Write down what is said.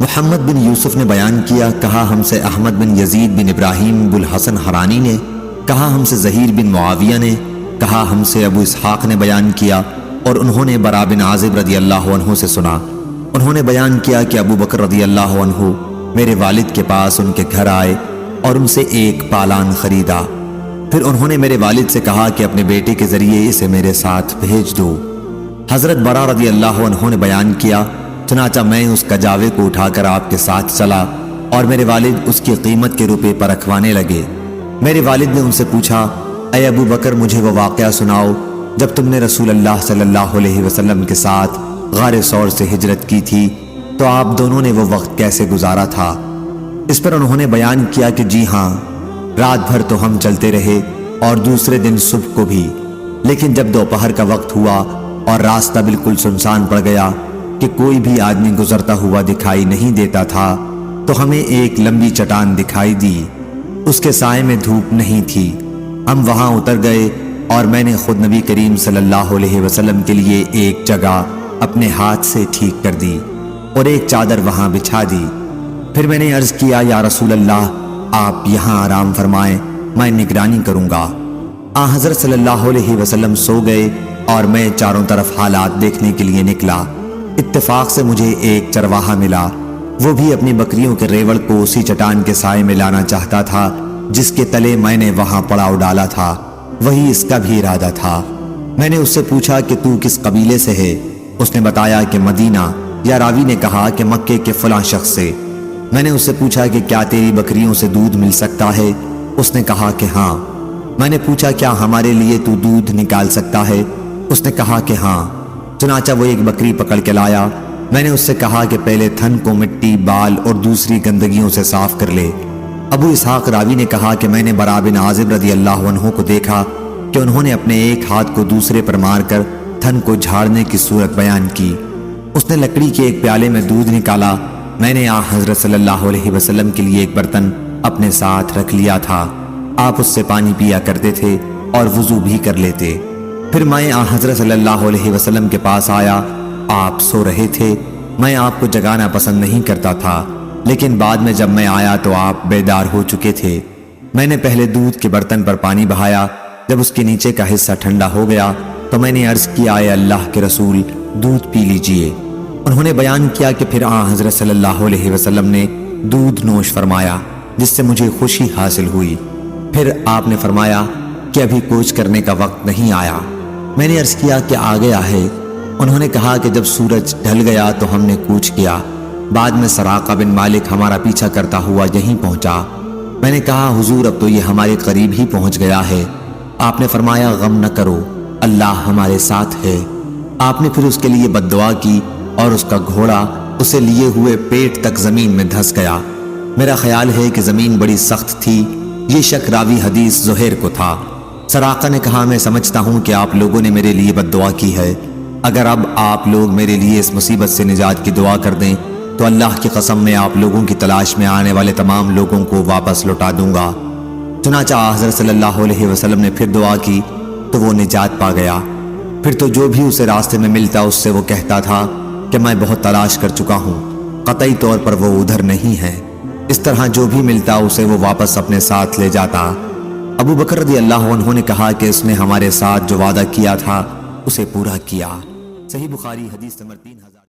محمد بن یوسف نے بیان کیا، کہا ہم سے احمد بن یزید بن ابراہیم ابو الحسن حرانی نے، کہا ہم سے زہیر بن معاویہ نے، کہا ہم سے ابو اسحاق نے بیان کیا، اور انہوں نے برا بن عازب رضی اللہ عنہ سے سنا۔ انہوں نے بیان کیا کہ ابو بکر رضی اللہ عنہ میرے والد کے پاس ان کے گھر آئے اور ان سے ایک پالان خریدا۔ پھر انہوں نے میرے والد سے کہا کہ اپنے بیٹے کے ذریعے اسے میرے ساتھ بھیج دو۔ حضرت برا رضی اللہ عنہ نے بیان کیا، چنانچہ میں اس کجاوے کو اٹھا کر آپ کے ساتھ چلا اور میرے والد اس کی قیمت کے روپے پر رکھوانے لگے۔ میرے والد نے ان سے پوچھا، اے ابو بکر مجھے وہ واقعہ سناؤ جب تم نے رسول اللہ صلی اللہ علیہ وسلم کے ساتھ غار ثور سے ہجرت کی تھی تو آپ دونوں نے وہ وقت کیسے گزارا تھا؟ اس پر انہوں نے بیان کیا کہ جی ہاں، رات بھر تو ہم چلتے رہے اور دوسرے دن صبح کو بھی، لیکن جب دوپہر کا وقت ہوا اور راستہ بالکل سنسان پڑ گیا کہ کوئی بھی آدمی گزرتا ہوا دکھائی نہیں دیتا تھا تو ہمیں ایک لمبی چٹان دکھائی دی، اس کے سائے میں دھوپ نہیں تھی۔ ہم وہاں اتر گئے اور میں نے خود نبی کریم صلی اللہ علیہ وسلم کے لیے ایک جگہ اپنے ہاتھ سے ٹھیک کر دی اور ایک چادر وہاں بچھا دی۔ پھر میں نے عرض کیا، یا رسول اللہ آپ یہاں آرام فرمائیں، میں نگرانی کروں گا۔ حضرت صلی اللہ علیہ وسلم سو گئے اور میں چاروں طرف حالات دیکھنے کے لیے نکلا۔ اتفاق سے مجھے ایک چرواہا ملا، وہ بھی اپنی بکریوں کے ریوڑ کو اسی چٹان کے سائے میں لانا چاہتا تھا جس کے تلے میں نے وہاں پڑاؤ ڈالا تھا، وہی اس کا بھی ارادہ تھا۔ میں نے اس سے پوچھا کہ تو کس قبیلے سے ہے؟ اس نے بتایا کہ مدینہ، یا راوی نے کہا کہ مکے کے فلاں شخص سے۔ میں نے اس سے پوچھا کہ کیا تیری بکریوں سے دودھ مل سکتا ہے؟ اس نے کہا کہ ہاں۔ میں نے پوچھا کیا ہمارے لیے تو دودھ نکال سکتا ہے؟ اس نے کہا کہ ہاں۔ چنانچہ وہ ایک بکری پکڑ کے لایا۔ میں نے اس سے کہا کہ پہلے تھن کو مٹی، بال اور دوسری گندگیوں سے صاف کر لے۔ ابو اسحاق راوی نے کہا کہ میں نے برا بن عازب رضی اللہ عنہ کو دیکھا کہ انہوں نے اپنے ایک ہاتھ کو دوسرے پر مار کر تھن کو جھاڑنے کی صورت بیان کی۔ اس نے لکڑی کے ایک پیالے میں دودھ نکالا۔ میں نے حضرت صلی اللہ علیہ وسلم کے لیے ایک برتن اپنے ساتھ رکھ لیا تھا، آپ اس سے پانی پیا کرتے تھے اور وضو بھی کر لیتے۔ پھر میں حضرت صلی اللہ علیہ وسلم کے پاس آیا، آپ سو رہے تھے۔ میں آپ کو جگانا پسند نہیں کرتا تھا، لیکن بعد میں جب میں آیا تو آپ بیدار ہو چکے تھے۔ میں نے پہلے دودھ کے برتن پر پانی بہایا، جب اس کے نیچے کا حصہ ٹھنڈا ہو گیا تو میں نے عرض کیا، اے اللہ کے رسول دودھ پی لیجئے۔ انہوں نے بیان کیا کہ پھر حضرت صلی اللہ علیہ وسلم نے دودھ نوش فرمایا، جس سے مجھے خوشی حاصل ہوئی۔ پھر آپ نے فرمایا کہ ابھی کوچ کرنے کا وقت نہیں آیا۔ میں نے عرض کیا کہ آ گیا ہے۔ انہوں نے کہا کہ جب سورج ڈھل گیا تو ہم نے کوچ کیا، بعد میں سراقہ بن مالک ہمارا پیچھا کرتا ہوا یہیں پہنچا۔ میں نے کہا حضور اب تو یہ ہمارے قریب ہی پہنچ گیا ہے۔ آپ نے فرمایا غم نہ کرو، اللہ ہمارے ساتھ ہے۔ آپ نے پھر اس کے لیے بد دعا کی اور اس کا گھوڑا اسے لیے ہوئے پیٹ تک زمین میں دھس گیا۔ میرا خیال ہے کہ زمین بڑی سخت تھی، یہ شک راوی حدیث زہیر کو تھا۔ سراقہ نے کہا میں سمجھتا ہوں کہ آپ لوگوں نے میرے لیے بد دعا کی ہے، اگر اب آپ لوگ میرے لیے اس مصیبت سے نجات کی دعا کر دیں تو اللہ کی قسم میں آپ لوگوں کی تلاش میں آنے والے تمام لوگوں کو واپس لوٹا دوں گا۔ چنانچہ حضرت صلی اللہ علیہ وسلم نے پھر دعا کی تو وہ نجات پا گیا۔ پھر تو جو بھی اسے راستے میں ملتا اس سے وہ کہتا تھا کہ میں بہت تلاش کر چکا ہوں، قطعی طور پر وہ ادھر نہیں ہے۔ اس طرح جو بھی ملتا اسے وہ واپس اپنے ساتھ لے جاتا۔ ابو بکر رضی اللہ عنہ نے کہا کہ اس نے ہمارے ساتھ جو وعدہ کیا تھا اسے پورا کیا۔ صحیح بخاری حدیث نمبر 3000